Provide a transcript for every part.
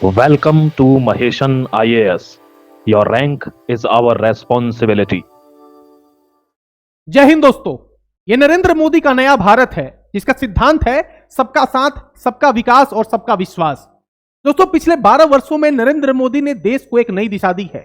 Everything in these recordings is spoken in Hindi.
Welcome to Maheshan IAS. Your rank is our responsibility. जय हिंद दोस्तों, ये नरेंद्र मोदी का नया भारत है जिसका सिद्धांत है सबका साथ, सबका विकास और सबका विश्वास। दोस्तों, पिछले 12 वर्षों में नरेंद्र मोदी ने देश को एक नई दिशा दी है,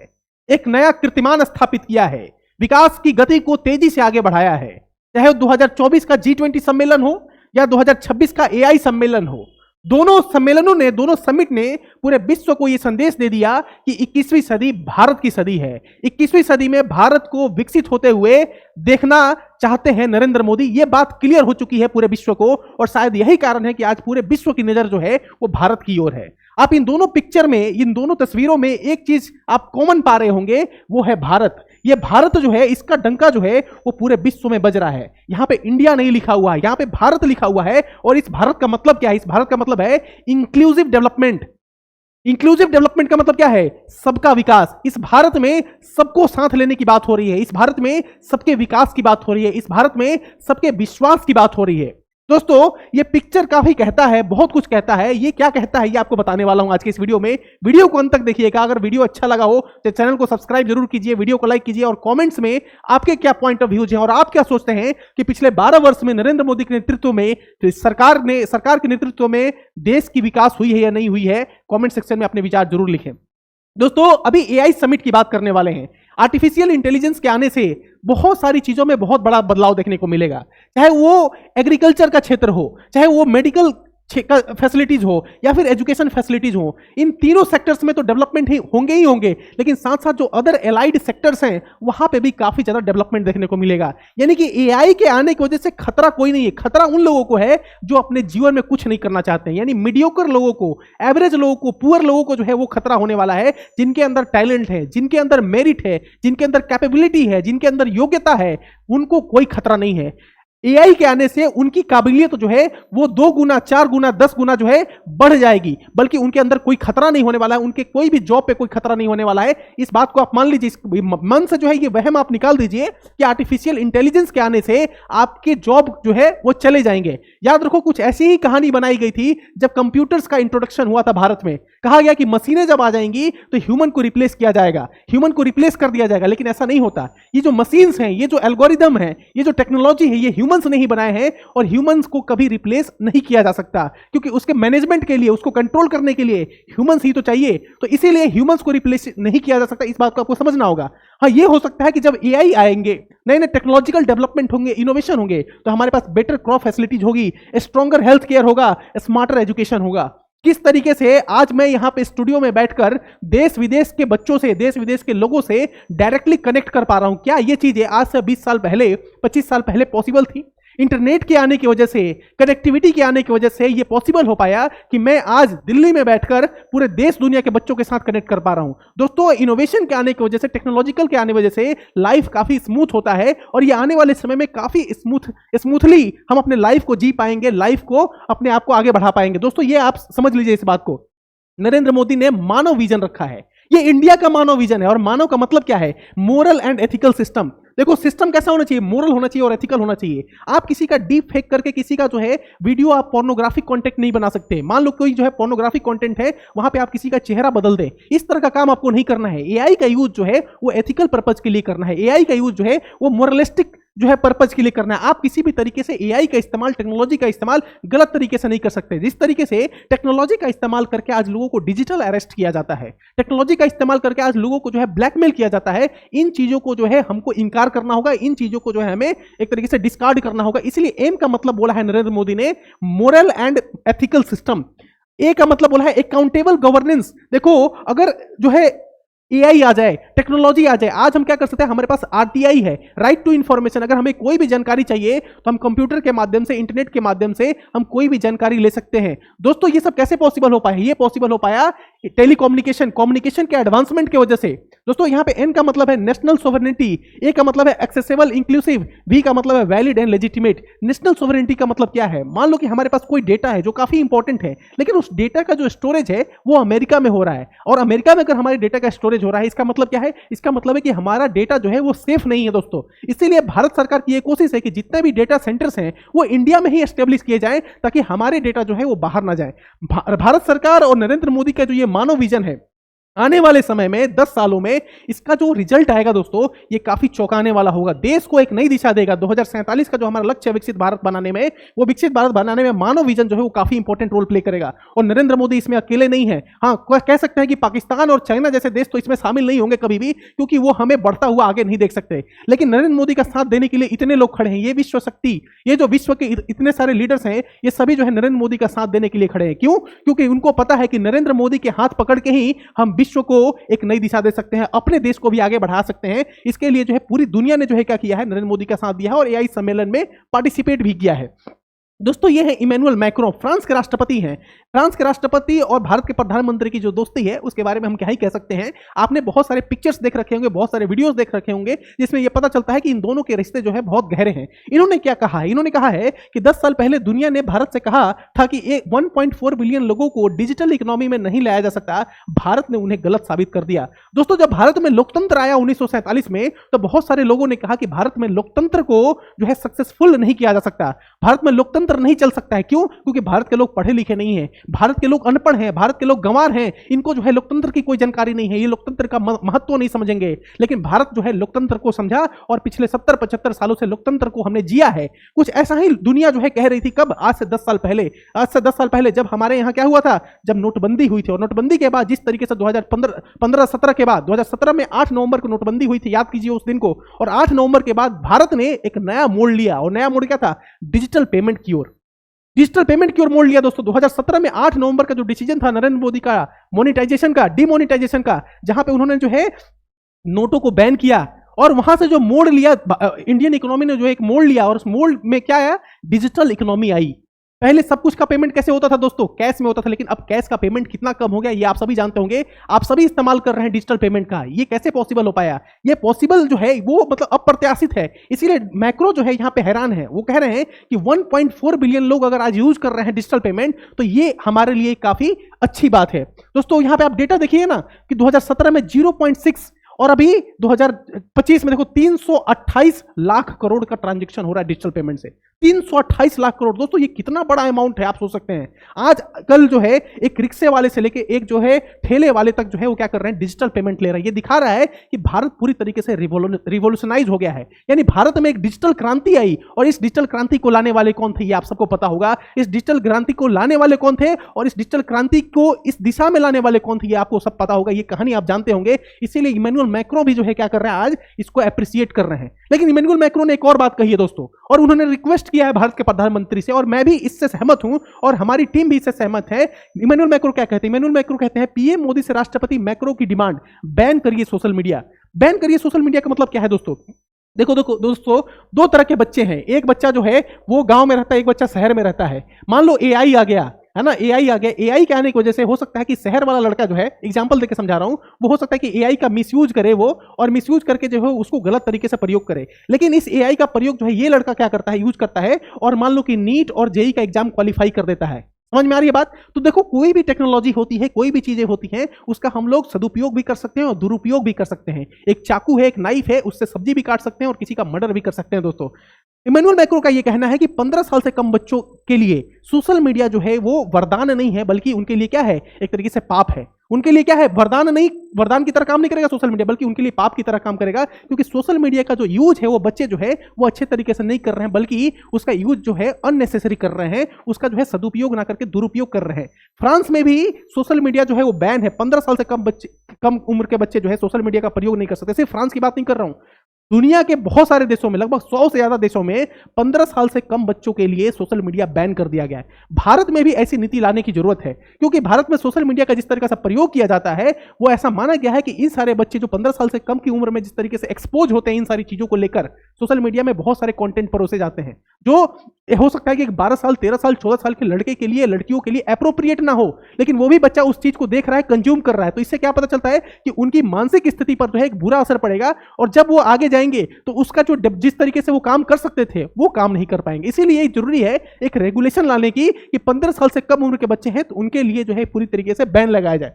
एक नया कीर्तिमान स्थापित किया है, विकास की गति को तेजी से आगे बढ़ाया है। चाहे 2024 का G20 सम्मेलन हो या 2026 का AI सम्मेलन हो, दोनों सम्मेलनों ने, दोनों समिट ने पूरे विश्व को यह संदेश दे दिया कि 21वीं सदी भारत की सदी है। 21वीं सदी में भारत को विकसित होते हुए देखना चाहते हैं नरेंद्र मोदी। यह बात क्लियर हो चुकी है पूरे विश्व को, और शायद यही कारण है कि आज पूरे विश्व की नजर जो है वो भारत की ओर है। आप इन दोनों पिक्चर में, इन दोनों तस्वीरों में एक चीज आप कॉमन पा रहे होंगे, वो है भारत। ये भारत जो है, इसका डंका जो है वो पूरे विश्व में बज रहा है। यहां पे इंडिया नहीं लिखा हुआ है, यहां पे भारत लिखा हुआ है। और इस भारत का मतलब क्या है? इस भारत का मतलब है इंक्लूसिव डेवलपमेंट। इंक्लूसिव डेवलपमेंट का मतलब क्या है? सबका विकास। इस भारत में सबको साथ लेने की बात हो रही है, इस भारत में सबके विकास की बात हो रही है, इस भारत में सबके विश्वास की बात हो रही है। दोस्तों, ये पिक्चर काफी कहता है, बहुत कुछ कहता है। ये क्या कहता है ये आपको बताने वाला हूं आज के इस वीडियो में। वीडियो को अंत तक देखिएगा। अगर वीडियो अच्छा लगा हो तो चैनल को सब्सक्राइब जरूर कीजिए, वीडियो को लाइक कीजिए, और कमेंट्स में आपके क्या पॉइंट ऑफ व्यूज हैं और आप क्या सोचते हैं कि पिछले 12 वर्ष में नरेंद्र मोदी के नेतृत्व में, सरकार के नेतृत्व में देश की विकास हुई है या नहीं हुई है। कॉमेंट सेक्शन में अपने विचार जरूर लिखें। दोस्तों, अभी AI समिट की बात करने वाले हैं। आर्टिफिशियल इंटेलिजेंस के आने से बहुत सारी चीजों में बहुत बड़ा बदलाव देखने को मिलेगा। चाहे वो एग्रीकल्चर का क्षेत्र हो, चाहे वो मेडिकल फैसिलिटीज हो, या फिर एजुकेशन फैसिलिटीज हो, इन तीनों सेक्टर्स में तो डेवलपमेंट ही होंगे। लेकिन साथ साथ जो अदर एलाइड सेक्टर्स हैं वहां पे भी काफी ज्यादा डेवलपमेंट देखने को मिलेगा। यानी कि AI के आने की वजह से खतरा कोई नहीं है। खतरा उन लोगों को है जो अपने जीवन में कुछ नहीं करना चाहते हैं, यानी मीडियोकर लोगों को, एवरेज लोगों को, पुअर लोगों को जो है वो खतरा होने वाला है। जिनके अंदर टैलेंट है, जिनके अंदर मेरिट है, जिनके अंदर कैपेबिलिटी है, जिनके अंदर योग्यता है, उनको कोई खतरा नहीं है। AI के आने से उनकी काबिलियत जो है वो 2 गुना, 4 गुना, 10 गुना जो है बढ़ जाएगी, बल्कि उनके अंदर कोई खतरा नहीं होने वाला है। उनके कोई भी जॉब पे कोई खतरा नहीं होने वाला है। इस बात को आप मान लीजिए, इस मन से जो है ये वहम आप निकाल दीजिए कि आर्टिफिशियल इंटेलिजेंस के आने से आपके जॉब जो है वो चले जाएंगे। याद रखो, कुछ ऐसी ही कहानी बनाई गई थी जब कंप्यूटर्स का इंट्रोडक्शन हुआ था भारत में। कहा गया कि मशीनें जब आ जाएंगी तो ह्यूमन को रिप्लेस किया जाएगा, ह्यूमन को रिप्लेस कर दिया जाएगा। लेकिन ऐसा नहीं होता। ये जो मशीन्स हैं, ये जो एल्गोरिदम है, ये जो टेक्नोलॉजी है, ये ह्यूमंस नहीं बनाए हैं, और ह्यूमंस को कभी रिप्लेस नहीं किया जा सकता, क्योंकि उसके मैनेजमेंट के लिए, उसको कंट्रोल करने के लिए ह्यूमंस ही तो चाहिए। तो इसीलिए ह्यूमंस को रिप्लेस नहीं किया जा सकता। इस बात को आपको समझना होगा। हाँ, ये हो सकता है कि जब AI आएंगे, नए नए टेक्नोलॉजिकल डेवलपमेंट होंगे, इनोवेशन होंगे, तो हमारे पास बेटर क्रॉप फैसिलिटीज होगी, स्ट्रॉन्गर हेल्थ केयर होगा, स्मार्टर एजुकेशन होगा। किस तरीके से आज मैं यहां पे स्टूडियो में बैठकर देश विदेश के बच्चों से, देश विदेश के लोगों से डायरेक्टली कनेक्ट कर पा रहा हूं। क्या ये चीजें आज से 20 साल पहले, 25 साल पहले पॉसिबल थी? इंटरनेट के आने की वजह से, कनेक्टिविटी के आने की वजह से ये पॉसिबल हो पाया कि मैं आज दिल्ली में बैठकर पूरे देश दुनिया के बच्चों के साथ कनेक्ट कर पा रहा हूं। दोस्तों, इनोवेशन के आने की वजह से, टेक्नोलॉजिकल के आने की वजह से लाइफ काफी स्मूथ होता है, और ये आने वाले समय में काफी स्मूथली हम अपने लाइफ को जी पाएंगे, लाइफ को, अपने आप को आगे बढ़ा पाएंगे। दोस्तों, ये आप समझ लीजिए इस बात को। नरेंद्र मोदी ने मानव विजन रखा है। ये इंडिया का मानव विजन है, और मानव का मतलब क्या है? Moral and ethical system. देखो, सिस्टम कैसा होना चाहिए? मोरल होना चाहिए और एथिकल होना चाहिए। आप किसी का डीप फेक करके किसी का जो है वीडियो, आप पोर्नोग्राफिक कंटेंट नहीं बना सकते। मान लो कोई जो है पोर्नोग्राफिक कंटेंट है, वहां पे आप किसी का चेहरा बदल दें, इस तरह का काम आपको नहीं करना है। AI का यूज जो है वो एथिकल पर्पज के लिए करना है। AI का यूज जो है वो मोरलिस्टिक जो है पर्पज के लिए करना है। आप किसी भी तरीके से AI का इस्तेमाल, टेक्नोलॉजी का इस्तेमाल गलत तरीके से नहीं कर सकते। जिस तरीके से टेक्नोलॉजी का इस्तेमाल करके आज लोगों को डिजिटल अरेस्ट किया जाता है, टेक्नोलॉजी का इस्तेमाल करके आज लोगों को जो है ब्लैकमेल किया जाता है, इन चीजों को जो है हमको इनकार करना होगा। इन चीजों को जो है हमें एक तरीके से डिस्कार्ड करना होगा। इसलिए एम का मतलब बोला है नरेंद्र मोदी ने मोरल एंड एथिकल सिस्टम। ए का मतलब बोला है अकाउंटेबल गवर्नेंस। देखो, अगर जो है AI आ जाए, टेक्नोलॉजी आ जाए, आज हम क्या कर सकते हैं? हमारे पास RTI है, राइट टू इंफॉर्मेशन। अगर हमें कोई भी जानकारी चाहिए तो हम कंप्यूटर के माध्यम से, इंटरनेट के माध्यम से हम कोई भी जानकारी ले सकते हैं। दोस्तों, ये सब कैसे पॉसिबल हो पाया? ये पॉसिबल हो पाया टेलीकम्युनिकेशन, कम्युनिकेशन के एडवांसमेंट की वजह से। दोस्तों, यहां पे N का मतलब है नेशनल सोवरेनिटी, A का मतलब है एक्सेसिबल इंक्लूसिव, V का मतलब है valid and legitimate. National sovereignty का मतलब क्या है? मान लो कि हमारे पास कोई डेटा है जो काफी इंपॉर्टेंट है, लेकिन उस डेटा का जो स्टोरेज है वो अमेरिका में हो रहा है, और अमेरिका में अगर हमारे डेटा का स्टोरेज स्टोरेज हो रहा है। इसका मतलब क्या है? इसका मतलब है कि हमारा डेटा जो है वो सेफ नहीं है दोस्तों। इसीलिए भारत सरकार की ये कोशिश है कि जितने भी डेटा सेंटर्स हैं वो इंडिया में ही एस्टेब्लिश किए जाएं, ताकि हमारे डेटा जो है वो बाहर ना जाए। भारत सरकार और नरेंद्र मोदी का जो ये मानव विजन है, आने वाले समय में 10 सालों में इसका जो रिजल्ट आएगा दोस्तों, ये काफी चौंकाने वाला होगा। देश को एक नई दिशा देगा। 2047 का जो हमारा लक्ष्य है विकसित भारत बनाने में, वो विकसित भारत बनाने में मानव विजन जो है वो काफी इंपॉर्टेंट रोल प्ले करेगा। और नरेंद्र मोदी इसमें अकेले नहीं है। हाँ, कह सकते हैं कि पाकिस्तान और चाइना जैसे देश तो इसमें शामिल नहीं होंगे कभी भी, क्योंकि वो हमें बढ़ता हुआ आगे नहीं देख सकते। लेकिन नरेंद्र मोदी का साथ देने के लिए इतने लोग खड़े हैं। ये विश्व शक्ति, ये जो विश्व के इतने सारे लीडर्स हैं, ये सभी जो है नरेंद्र मोदी का साथ देने के लिए खड़े हैं। क्यों? क्योंकि उनको पता है कि नरेंद्र मोदी के हाथ पकड़ के ही हम विश्व को एक नई दिशा दे सकते हैं, अपने देश को भी आगे बढ़ा सकते हैं। इसके लिए जो है पूरी दुनिया ने जो है क्या किया है, नरेंद्र मोदी का साथ दिया है और एआई सम्मेलन में पार्टिसिपेट भी किया है। दोस्तों ये है इमैनुअल मैक्रों, फ्रांस के राष्ट्रपति हैं। फ्रांस के राष्ट्रपति और भारत के प्रधानमंत्री की जो दोस्ती है उसके बारे में हम क्या ही कह सकते हैं। आपने बहुत सारे पिक्चर्स देख रखे होंगे, बहुत सारे वीडियोस देख रखे होंगे, जिसमें यह पता चलता है कि इन दोनों के रिश्ते जो है बहुत गहरे हैं। इन्होंने क्या कहा है? इन्होंने कहा है कि 10 साल पहले दुनिया ने भारत से कहा था कि 1.4 बिलियन लोगों को डिजिटल इकोनॉमी में नहीं लाया जा सकता। भारत ने उन्हें गलत साबित कर दिया। दोस्तों जब भारत में लोकतंत्र आया 1947 में, तो बहुत सारे लोगों ने कहा कि भारत में लोकतंत्र को जो है सक्सेसफुल नहीं किया जा सकता, भारत में लोकतंत्र नहीं चल सकता है। क्यों? क्योंकि भारत के लोग पढ़े लिखे नहीं हैं, भारत के लोग अनपढ़ हैं, भारत के लोग गंवार हैं, इनको जो है लोकतंत्र की कोई जानकारी नहीं है, ये लोकतंत्र का महत्व नहीं समझेंगे। लेकिन भारत जो है लोकतंत्र को समझा और पिछले 70-75 सालों से लोकतंत्र को हमने जिया है। कुछ ऐसा ही दुनिया जो है कह रही थी। कब? आज से 10 साल पहले। आज से 10 साल पहले जब हमारे यहाँ क्या हुआ था, जब नोटबंदी हुई थी। और नोटबंदी के बाद जिस तरीके से 2015-17 के बाद 2017 में 8 नवंबर को नोटबंदी हुई थी, याद कीजिए उस दिन को। और 8 नवंबर के बाद भारत ने एक नया मोड़ लिया, और नया मोड़ क्या था? डिजिटल पेमेंट की ओर। डिजिटल पेमेंट की ओर मोड़ लिया दोस्तों। 2017 में 8 नवंबर का जो डिसीजन था नरेंद्र मोदी का मोनेटाइजेशन का, डिमोनेटाइजेशन का, जहां पे उन्होंने जो है नोटों को बैन किया, और वहां से जो मोड़ लिया इंडियन इकोनॉमी ने, जो एक मोड़ लिया, और उस मोड़ में क्या आया? Digital economy I. पहले सब कुछ का पेमेंट कैसे होता था दोस्तों? कैश में होता था। लेकिन अब कैश का पेमेंट कितना कम हो गया, ये आप सभी जानते होंगे। आप सभी इस्तेमाल कर रहे हैं डिजिटल पेमेंट का। ये कैसे पॉसिबल हो पाया? ये पॉसिबल जो है वो मतलब अप्रत्याशित है। इसीलिए मैक्रो जो है यहाँ पे हैरान है। वो कह रहे हैं कि 1.4 बिलियन लोग अगर आज यूज कर रहे हैं डिजिटल पेमेंट, तो ये हमारे लिए काफी अच्छी बात है। दोस्तों यहाँ पे आप डेटा देखिए ना कि 2017 में 0.6 और अभी 2025 में देखो 328 लाख करोड़ का ट्रांजैक्शन हो रहा है डिजिटल पेमेंट से। 328 लाख करोड़। दोस्तों ये कितना बड़ा अमाउंट है, आप सोच सकते हैं। आज कल जो है एक रिक्शे वाले से लेके एक जो है ठेले वाले तक जो है वो क्या कर रहे हैं? डिजिटल पेमेंट ले रहे हैं। ये दिखा रहा है कि भारत पूरी तरीके से रिवोल्यूशनाइज हो गया है। यानी भारत में एक डिजिटल क्रांति आई, और इस डिजिटल क्रांति को लाने वाले कौन थे ये आप सबको पता होगा। इस डिजिटल क्रांति को लाने वाले कौन थे और इस डिजिटल क्रांति को इस दिशा में लाने वाले कौन थे ये आपको सब पता होगा। ये कहानी आप जानते होंगे। इसीलिए इमैनुअल मैक्रो भी जो है क्या कर रहे हैं? आज इसको अप्रिशिएट कर रहे हैं। लेकिन इमैनुअल मैक्रो ने एक और बात कही है दोस्तों, और उन्होंने रिक्वेस्ट किया है भारत के प्रधानमंत्री से, और मैं भी इससे सहमत हूं और हमारी टीम भी इससे सहमत है। इमैनुअल मैक्रो क्या कहते हैं? इमैनुअल मैक्रो कहते हैं पीएम मोदी से राष्ट्रपति मैक्रो की डिमांड, बैन करिए सोशल मीडिया। बैन करिए सोशल मीडिया का मतलब क्या है दोस्तों? देखो दोस्तों, दो तरह के बच्चे हैं। एक बच्चा जो है वो गांव में रहता है, एक बच्चा शहर में रहता है। मान लो एआई आ गया है ना, एआई आ गया। एआई के आने की वजह से हो सकता है कि शहर वाला लड़का जो है, एग्जांपल देके समझा रहा हूं, वो हो सकता है कि एआई का मिसयूज करे वो, और मिसयूज करके जो है उसको गलत तरीके से प्रयोग करे। लेकिन इस एआई का प्रयोग जो है ये लड़का क्या करता है? यूज करता है, और मान लो कि नीट और जेई का एग्जाम क्वालिफाई कर देता है। समझ में आ रही है बात? तो देखो कोई भी टेक्नोलॉजी होती है, कोई भी चीजें होती हैं, उसका हम लोग सदुपयोग भी कर सकते हैं और दुरुपयोग भी कर सकते हैं। एक चाकू है, एक नाइफ है, उससे सब्जी भी काट सकते हैं और किसी का मर्डर भी कर सकते हैं दोस्तों। इमैनुअल मैक्रो का यह कहना है कि 15 साल से कम बच्चों के लिए सोशल मीडिया जो है वो वरदान नहीं है, बल्कि उनके लिए क्या है? एक तरीके से पाप है। उनके लिए क्या है? वरदान नहीं, वरदान की तरह काम नहीं करेगा सोशल मीडिया, बल्कि उनके लिए पाप की तरह काम करेगा। क्योंकि सोशल मीडिया का जो यूज है वो बच्चे जो है वो अच्छे तरीके से नहीं कर रहे हैं, बल्कि उसका यूज जो है अननेसेसरी कर रहे हैं, उसका जो है सदुपयोग ना करके दुरुपयोग कर रहे हैं। फ्रांस में भी सोशल मीडिया जो है वो बैन है। 15 साल से कम उम्र के बच्चे जो है सोशल मीडिया का प्रयोग नहीं कर सकते। सिर्फ फ्रांस की बात नहीं कर रहा हूं, दुनिया के बहुत सारे देशों में, लगभग 100 से ज्यादा देशों में 15 साल से कम बच्चों के लिए सोशल मीडिया बैन कर दिया गया है। भारत में भी ऐसी नीति लाने की जरूरत है, क्योंकि भारत में सोशल मीडिया का जिस तरीके से प्रयोग किया जाता है वो ऐसा माना गया है कि इन सारे बच्चे जो 15 साल से कम की उम्र में जिस तरीके से एक्सपोज होते हैं इन सारी चीजों को लेकर, सोशल मीडिया में बहुत सारे कंटेंट परोसे जाते हैं जो हो सकता है कि 12 साल, 13 साल, 14 साल के लड़के के लिए, लड़कियों के लिए अप्रोप्रिएट ना हो, लेकिन वो भी बच्चा उस चीज को देख रहा है, कंज्यूम कर रहा है। तो इससे क्या पता चलता है कि उनकी मानसिक स्थिति पर जो है एक बुरा असर पड़ेगा, और जब वो आगे जाएंगे तो उसका जो जिस तरीके से वो काम कर सकते थे वो काम नहीं कर पाएंगे। इसीलिए जरूरी है एक रेगुलेशन लाने की कि 15 साल से कम उम्र के बच्चे हैं तो उनके लिए जो है पूरी तरीके से बैन लगाया जाए।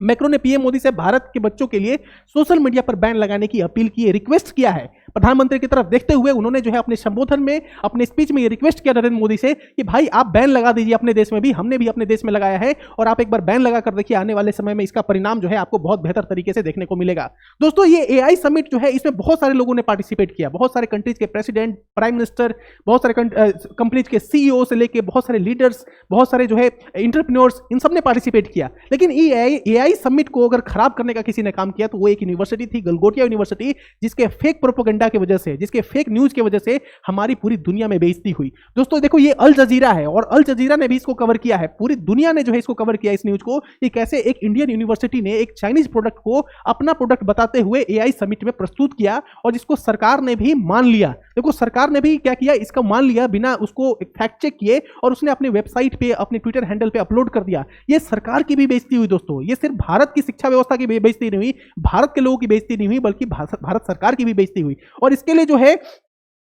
मैक्रो ने पीएम मोदी से भारत के बच्चों के लिए सोशल मीडिया पर बैन लगाने की अपील की है, रिक्वेस्ट किया है। प्रधानमंत्री की तरफ देखते हुए उन्होंने जो है अपने संबोधन में, अपने स्पीच में ये रिक्वेस्ट किया नरेंद्र मोदी से कि भाई आप बैन लगा दीजिए अपने देश में भी, हमने भी अपने देश में लगाया है और आप एक बार बैन लगा कर देखिए, आने वाले समय में इसका परिणाम जो है आपको बहुत बेहतर तरीके से देखने को मिलेगा। दोस्तों ये एआई समिट जो है इसमें बहुत सारे लोगों ने पार्टिसिपेट किया, बहुत सारे कंट्रीज के प्रेसिडेंट, प्राइम मिनिस्टर, बहुत सारे कंपनीज के सीईओ से लेके बहुत सारे लीडर्स, बहुत सारे जो है एंटरप्रेन्योर्स, इन सब ने पार्टिसिपेट किया। लेकिन एआई समिट को अगर खराब करने का किसी ने काम किया तो वो एक यूनिवर्सिटी थी, गलगोटिया यूनिवर्सिटी, जिसके फेक प्रोपेगेंडा की वजह से, जिसके फेक न्यूज की वजह से हमारी पूरी दुनिया में बेइज्जती हुई। दोस्तों देखो ये अल जजीरा है और अल जजीरा ने भी इसको कवर किया है, पूरी दुनिया ने जो है इसको कवर किया इस न्यूज को कि कैसे एक इंडियन यूनिवर्सिटी ने एक चाइनीज प्रोडक्ट को अपना प्रोडक्ट बताते हुए एआई समिट में प्रस्तुत किया और जिसको सरकार ने भी मान लिया। देखो सरकार ने भी क्या किया, इसका मान लिया बिना उसको फैक्ट चेक किए और उसने अपने वेबसाइट पे, अपने ट्विटर हैंडल पे अपलोड कर दिया। ये सरकार की भी बेइज्जती हुई दोस्तों, ये सिर्फ भारत की शिक्षा व्यवस्था की बेइज्जती नहीं हुई, भारत के लोगों की बेइज्जती नहीं हुई, बल्कि भारत सरकार की भी बेइज्जती हुई। और इसके लिए जो है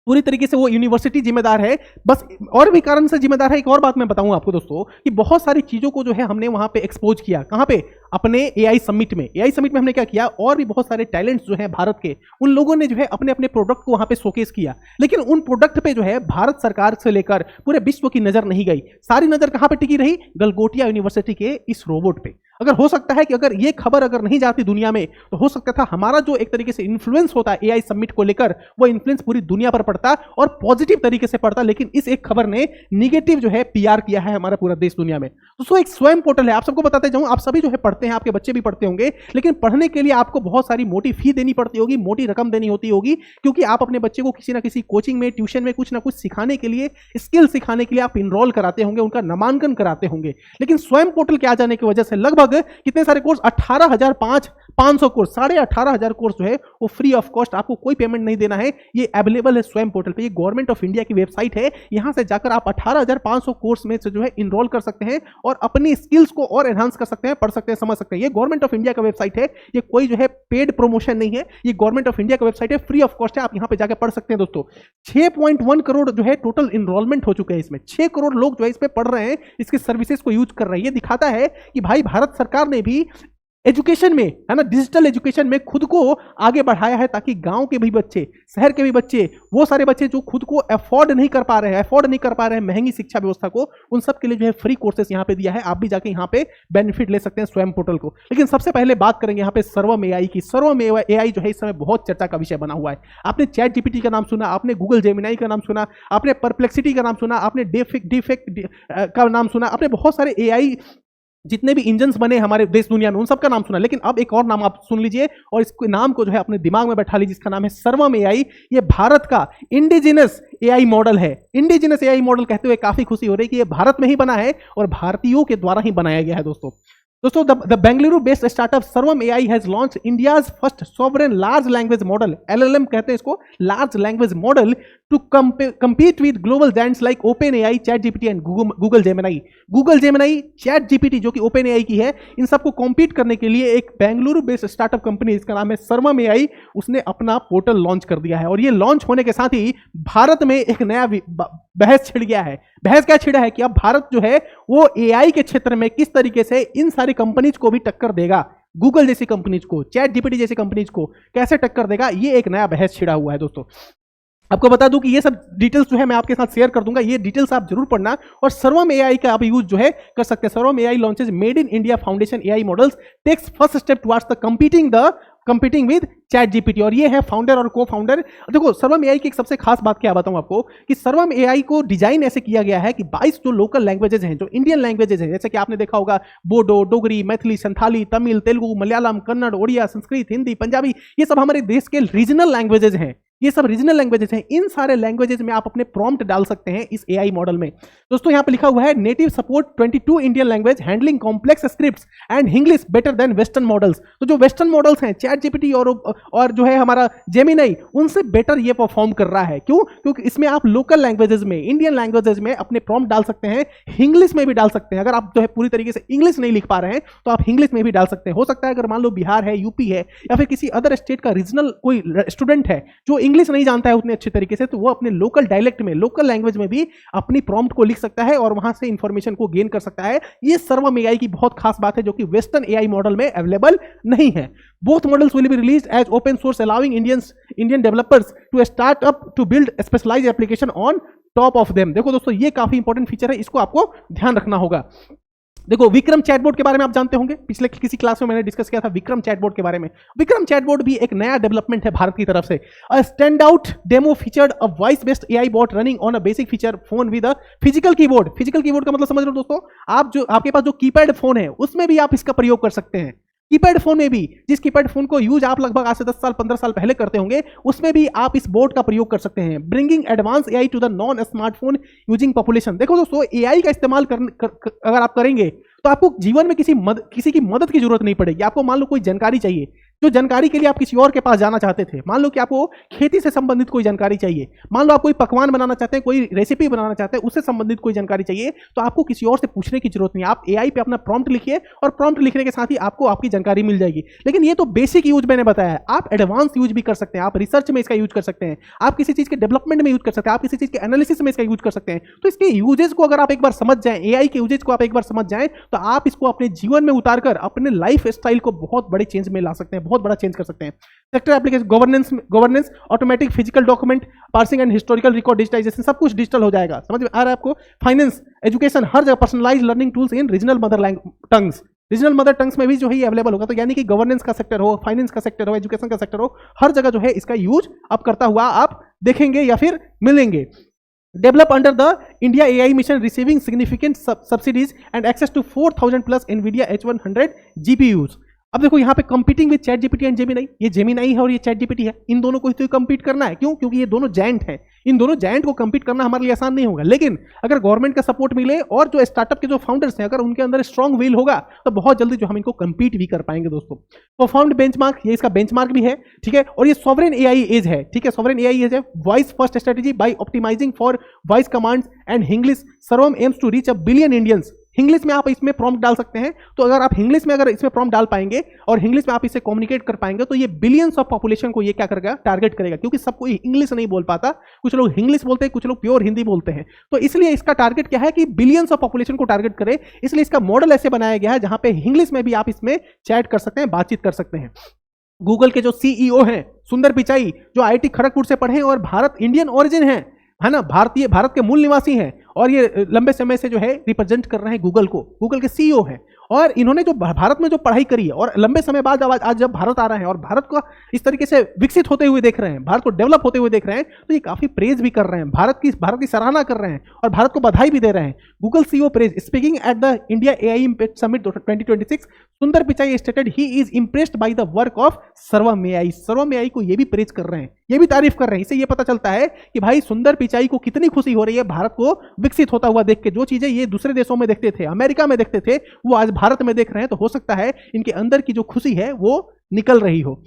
पूरी तरीके से वो यूनिवर्सिटी जिम्मेदार है। बस और भी कारण से जिम्मेदार है। एक और बात मैं बताऊंगा आपको दोस्तों कि बहुत सारी चीजों को जो है हमने वहां पे एक्सपोज किया। कहां पे? अपने एआई समिट में। एआई समिट में हमने क्या किया, और भी बहुत सारे टैलेंट्स जो है भारत के, उन लोगों ने जो है अपने अपने प्रोडक्ट को वहां पे शोकेस किया। लेकिन उन प्रोडक्ट पे जो है भारत सरकार से लेकर पूरे विश्व की नजर नहीं गई। सारी नजर कहां पे टिकी रही? गलगोटिया यूनिवर्सिटी के इस रोबोट पे। अगर हो सकता है कि अगर ये खबर अगर नहीं जाती दुनिया में तो हो सकता था हमारा जो एक तरीके से इन्फ्लुएंस होता है एआई समिट को लेकर, वो इन्फ्लुएंस पूरी दुनिया पर पड़ता और पॉजिटिव तरीके से पड़ता। लेकिन इस एक खबर ने निगेटिव जो है पीआर किया है हमारा पूरा देश दुनिया में। तो एक स्वयं पोर्टल है, आप सबको बताते जाऊं, आप सभी जो है पढ़ते हैं, आपके बच्चे भी पढ़ते होंगे, लेकिन पढ़ने के लिए आपको बहुत सारी मोटी फी देनी पड़ती होगी, मोटी रकम देनी होती होगी, क्योंकि आप अपने बच्चे को किसी ना किसी कोचिंग में, ट्यूशन में कुछ ना कुछ सिखाने के लिए, स्किल सिखाने के लिए आप इनरोल कराते होंगे, उनका नामांकन कराते होंगे। लेकिन स्वयं पोर्टल के आ जाने की वजह से लगभग कितने सारे कोर्स, 18,500 कोर्स, 18,500 कोर्स जो है वो फ्री ऑफ कॉस्ट, आपको कोई पेमेंट नहीं देना है। ये अवेलेबल है स्वयं पोर्टल पे। ये गवर्नमेंट ऑफ इंडिया की वेबसाइट है, यहां से जाकर आप 18,500 कोर्स में से जो है इनरोल कर सकते हैं और अपनी स्किल्स को और एनहांस कर सकते हैं, पढ़ सकते हैं, समझ सकते हैं। ये गवर्नमेंट ऑफ इंडिया का वेबसाइट है, ये कोई जो है पेड प्रमोशन नहीं है, ये गवर्नमेंट ऑफ इंडिया का वेबसाइट है, फ्री ऑफ कॉस्ट है, आप यहां पे जाकर पढ़ सकते हैं। दोस्तों 6.1 करोड़ जो है टोटल इनरोलमेंट हो चुके हैं इसमें, 6 करोड़ लोग जो है इस पे पढ़ रहे हैं, इसकी सर्विसेज को यूज कर रहे हैं। ये दिखाता है कि भाई भारत सरकार ने भी एजुकेशन में, है ना, डिजिटल एजुकेशन में खुद को आगे बढ़ाया है, ताकि गांव के भी बच्चे, शहर के भी बच्चे, वो सारे बच्चे जो खुद को अफोर्ड नहीं कर पा रहे हैं महंगी शिक्षा व्यवस्था को, उन सब के लिए जो है फ्री कोर्सेस यहां पे दिया है। आप भी जाके यहां पे बेनिफिट ले सकते हैं स्वयं पोर्टल को। लेकिन सबसे पहले बात करेंगे यहां पे सर्वम एआई की। सर्वम एआई जो है इस समय बहुत चर्चा का विषय बना हुआ है। आपने चैट जीपीटी का नाम सुना, आपने गूगल जेमिनाई का नाम सुना, आपने परप्लेक्सिटी का नाम सुना, आपने डीफेक्ट का नाम सुना, आपने बहुत सारे एआई जितने भी इंजन्स बने हमारे देश दुनिया में उन सब का नाम सुना। लेकिन अब एक और नाम आप सुन लीजिए और इस नाम को जो है अपने दिमाग में बैठा लीजिए, जिसका नाम है सर्वम एआई। ये भारत का इंडिजिनस एआई मॉडल है। इंडिजिनस एआई मॉडल कहते हुए काफी खुशी हो रही है कि ये भारत में ही बना है और भारतीयों के द्वारा ही बनाया गया है। दोस्तों the Bengaluru based startup Sarvam AI has launched India's first sovereign large language model, LLM कहते हैं इसको, large language model, to compete with global giants like OpenAI, ChatGPT and Google Gemini। Google Gemini, ChatGPT जो कि OpenAI की है, इन सबको कॉम्पीट करने के लिए एक बेंगलुरु बेस्ड स्टार्टअप कंपनी, इसका नाम है सर्वम एआई, उसने अपना पोर्टल लॉन्च कर दिया है। और ये लॉन्च होने के साथ ही भारत में एक नया बहस छिड़ गया है। बहस क्या छिड़ा है कि अब भारत जो है वो एआई के क्षेत्र में किस तरीके से इन सारी कंपनीज को भी टक्कर देगा, गूगल जैसी कंपनीज को, चैट जीपीटी जैसी कंपनीज को कैसे टक्कर देगा, ये एक नया बहस छिड़ा हुआ है। दोस्तों आपको बता दूं कि ये सब डिटेल्स जो है मैं आपके साथ शेयर कर दूंगा, ये डिटेल्स आप जरूर पढ़ना और सर्वम एआई का आप यूज जो है कर सकते हैं। Sarvam AI launches made in India foundation AI models, takes first step towards the competing with ChatGPT. और ये है फाउंडर और को फाउंडर। देखो सर्वम एआई की एक सबसे खास बात क्या बताऊं आपको कि सर्वम एआई को डिजाइन ऐसे किया गया है कि 22 जो लोकल लैंग्वेजेस हैं, जो इंडियन लैंग्वेजेस हैं, जैसे कि आपने देखा होगा बोडो, डोगरी, मैथिली, संथाली, तमिल, तेलुगु, मलयालम, कन्नड़, ओडिया, संस्कृत, हिंदी, पंजाबी, ये सब हमारे देश के रीजनल लैंग्वेजेस हैं। ये सब रीजनल लैंग्वेजेस हैं। इन सारे लैंग्वेजेस में आप अपने प्रॉम्प्ट डाल सकते हैं इस एआई मॉडल में। दोस्तों यहां पे लिखा हुआ है native support 22 Indian language handling complex scripts and English better than western models. तो जो वेस्टर्न मॉडल्स हैं चैट जीपीटी और जो है हमारा जेमिनाई, उनसे बेटर ये परफॉर्म कर रहा है। क्यों? क्योंकि इसमें आप लोकल लैंग्वेजेस में, इंडियन लैंग्वेजेस में अपने प्रॉम्प्ट डाल सकते हैं, इंग्लिश में भी डाल सकते हैं। अगर आप जो है पूरी तरीके से इंग्लिश नहीं लिख पा रहे हैं तो आप इंग्लिश में भी डाल सकते हैं। हो सकता है अगर मान लो बिहार है, यूपी है या फिर किसी अदर स्टेट का रीजनल कोई स्टूडेंट है जो इंग्लिश नहीं जानता है उतने अच्छे तरीके से, तो वो अपने लोकल डायलेक्ट में, लोकल लैंग्वेज में भी अपनी प्रॉम्प्ट को लिख सकता है और वहां से इंफॉर्मेशन को गेन कर सकता है। ये सर्वम एआई की बहुत खास बात है जो कि वेस्टर्न एआई मॉडल में अवेलेबल नहीं है। Both models will be released as open source allowing Indian developers to start up to build specialised application on top of them. देखो दोस्तों, ये काफी इंपॉर्टेंट फीचर है, इसको आपको ध्यान रखना होगा। देखो, विक्रम चैटबॉट के बारे में आप जानते होंगे, पिछले किसी क्लास में मैंने डिस्कस किया था विक्रम चैटबॉट के बारे में। विक्रम चैटबॉट भी एक नया डेवलपमेंट है भारत की तरफ से। A standout demo featured a voice based AI bot running on a basic feature phone with a physical keyboard. Physical keyboard का मतलब समझ रहे हो दोस्तों, आपके पास जो कीपैड फोन है उसमें भी आप इसका प्रयोग कर सकते हैं। कीपैड फोन में भी, जिस कीपैड फोन को यूज आप लगभग आज से 10 साल 15 साल पहले करते होंगे, उसमें भी आप इस बोर्ड का प्रयोग कर सकते हैं। Bringing advance AI to the non smartphone using population. देखो दोस्तों, एआई का इस्तेमाल अगर आप करेंगे तो आपको जीवन में किसी की मदद की जरूरत नहीं पड़ेगी। आपको मान लो कोई जानकारी चाहिए, जो जानकारी के लिए आप किसी और के पास जाना चाहते थे, मान लो कि आपको खेती से संबंधित कोई जानकारी चाहिए, मान लो आप कोई पकवान बनाना चाहते हैं, कोई रेसिपी बनाना चाहते हैं, उससे संबंधित कोई जानकारी चाहिए, तो आपको किसी और से पूछने की जरूरत नहीं। आप एआई पे अपना प्रॉम्प्ट लिखिए और प्रॉम्प्ट लिखने के साथ ही आपको आपकी जानकारी मिल जाएगी। लेकिन ये तो बेसिक यूज मैंने बताया है, आप एडवांस यूज भी कर सकते हैं, आप रिसर्च में इसका यूज कर सकते हैं, आप किसी चीज के डेवलपमेंट में यूज कर सकते हैं, आप किसी चीज के एनालिसिस में इसका यूज कर सकते हैं। तो इसके यूजेस को अगर आप एक बार समझ जाएं, एआई के यूजेस को आप एक बार समझ जाएं, तो आप इसको अपने जीवन में उतारकर अपने लाइफ स्टाइल को बहुत बड़े चेंज में ला सकते हैं, बहुत बड़ा चेंज कर सकते हैं। Sector application, governance, automatic physical document parsing and historical record digitisation, सब कुछ डिजिटल हो जाएगा। समझ में आ रहा है आपको? फाइनेंस, एजुकेशन, हर जगह personalised learning tools in regional mother tongues. Regional mother tongues में भी जो है ये अवेलेबल होगा। तो यानी कि गवर्नेंस का सेक्टर हो, फाइनेंस का सेक्टर हो, एजुकेशन का सेक्टर हो, हर जगह जो है इसका यूज अब करता हुआ आप देखेंगे या फिर मिलेंगे। Develop under the India AI mission receiving significant subsidies and access to 4000 plus NVIDIA H100 GPUs। अब देखो यहाँ पे competing with chat GPT and Gemini, ये जेमिनाई है और ये चैट जीपीटी है, इन दोनों को तो कंपीट करना है। क्यों? क्योंकि ये दोनों जायंट हैं, इन दोनों जायंट को कंपीट करना हमारे लिए आसान नहीं होगा। लेकिन अगर गवर्नमेंट का सपोर्ट मिले और जो स्टार्टअप के जो फाउंडर्स हैं, अगर उनके अंदर स्ट्रॉन्ग विल होगा, तो बहुत जल्दी जो हम इनको कंपीट भी कर पाएंगे दोस्तों। परफॉर्म्ड बेंचमार्क, ये इसका बेंचमार्क भी है, ठीक है। और ये सॉवरेन एआई एज है, ठीक है, सॉवरेन एआई एज है। Voice first strategy by optimising for voice commands and Hinglish, Sarvam aims to reach a billion Indians. English में आप इसमें प्रॉम्प्ट डाल सकते हैं, तो अगर आप इंग्लिश में अगर इसमें प्रॉम्प्ट डाल पाएंगे और इंग्लिश में आप इसे कम्युनिकेट कर पाएंगे, तो ये बिलियंस ऑफ पॉपुलेशन को ये क्या करेगा? टारगेट करेगा। क्योंकि सब कोई इंग्लिश नहीं बोल पाता, कुछ लोग इंग्लिश बोलते हैं, कुछ लोग प्योर हिंदी बोलते हैं, तो इसलिए इसका टारगेट क्या है कि बिलियंस ऑफ पॉपुलेशन को टारगेट करे। इसलिए इसका मॉडल ऐसे बनाया गया है जहां पे इंग्लिश में भी आप इसमें चैट कर सकते हैं, बातचीत कर सकते हैं। गूगल के जो सीईओ हैं सुंदर पिचाई, जो आईआईटी खड़गपुर से पढ़े और भारत इंडियन ओरिजिन है ना, भारत के मूल निवासी हैं और ये लंबे समय से जो है रिप्रेजेंट कर रहे हैं गूगल को, गूगल के सीईओ हैं। और इन्होंने जो भारत में जो पढ़ाई करी है और लंबे समय बाद आज जब भारत आ रहे हैं और भारत को इस तरीके से विकसित होते हुए देख रहे हैं, भारत को डेवलप होते हुए देख रहे हैं, तो ये काफी प्रेज भी कर रहे हैं, भारत की सराहना कर रहे हैं और भारत को बधाई भी दे रहे हैं। Google CEO praise speaking at the India AI impact summit 2026, सुंदर Pichai stated he is impressed by the work of सर्वम एआई। सर्वम एआई को ये भी प्रेज कर रहे हैं, ये भी तारीफ कर रहे हैं। इससे ये पता चलता है कि भाई सुंदर पिचाई को कितनी खुशी हो रही है भारत को विकसित होता हुआ देख के। जो चीजें ये दूसरे देशों में देखते थे, अमेरिका में देखते थे, वो आज भारत में देख रहे हैं, तो हो सकता है इनके अंदर की जो खुशी है वो निकल रही हो।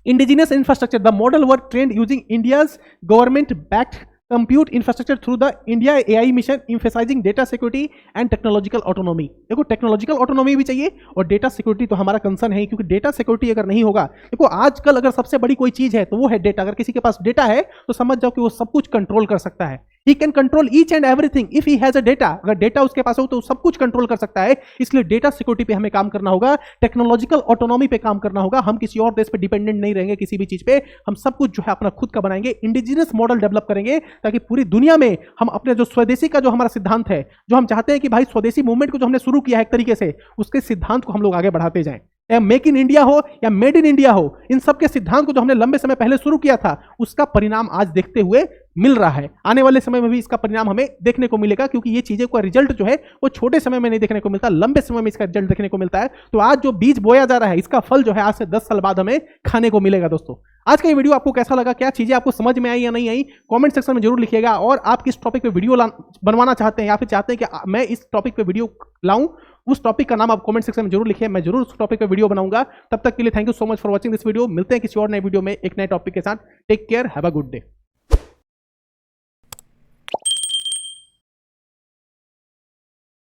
Indigenous infrastructure, the model were trend using India's government backed compute infrastructure through the India AI mission emphasising data security and technological autonomy. देखो, टेक्नोलॉजिकल ऑटोनॉमी भी चाहिए और डेटा सिक्योरिटी तो हमारा कंसर्न है, क्योंकि डेटा सिक्योरिटी अगर नहीं होगा, देखो आजकल अगर सबसे बड़ी कोई चीज है तो वो है डेटा। अगर किसी के पास डेटा है तो समझ जाओ कि वो सब कुछ कंट्रोल कर सकता है। He can control each and everything if he has a data. अगर डेटा उसके पास हो तो सब कुछ कंट्रोल कर सकता है। इसलिए डेटा सिक्योरिटी पे हमें काम करना होगा, टेक्नोलॉजिकल ऑटोनॉमी पे काम करना होगा। हम किसी और देश पे डिपेंडेंट नहीं रहेंगे किसी भी चीज पे, हम सब कुछ जो है अपना खुद का बनाएंगे, इंडिजिनस मॉडल डेवलप करेंगे, ताकि पूरी दुनिया में हम अपने जो स्वदेशी का जो हमारा सिद्धांत है, जो हम चाहते हैं कि भाई स्वदेशी मूवमेंट को जो हमने शुरू किया है एक तरीके से, उसके सिद्धांत को हम लोग आगे बढ़ाते जाएं। या मेक इन इंडिया हो या मेड इन इंडिया हो, इन सब के सिद्धांत को जो हमने लंबे समय पहले शुरू किया था, उसका परिणाम आज देखते हुए मिल रहा है। आने वाले समय में भी इसका परिणाम हमें देखने को मिलेगा, क्योंकि ये चीजें का रिजल्ट जो है वो छोटे समय में नहीं देखने को मिलता, लंबे समय में इसका रिजल्ट देखने को मिलता है। तो आज जो बीज बोया जा रहा है, इसका फल जो है आज से 10 साल बाद हमें खाने को मिलेगा। दोस्तों, आज का ये वीडियो आपको कैसा लगा, क्या चीजें आपको समझ में आई या नहीं आई, कमेंट सेक्शन में जरूर लिखिएगा। और आप किस टॉपिक पे वीडियो बनवाना चाहते हैं या फिर चाहते हैं कि मैं इस टॉपिक पे वीडियो लाऊं, उस टॉपिक का नाम आप कमेंट सेक्शन में जरूर लिखिए, मैं जरूर उस टॉपिक पे वीडियो बनाऊंगा। तब तक के लिए thank you so much for watching this video. मिलते हैं किसी और नए वीडियो में एक नए टॉपिक के साथ। Take care, have a good day.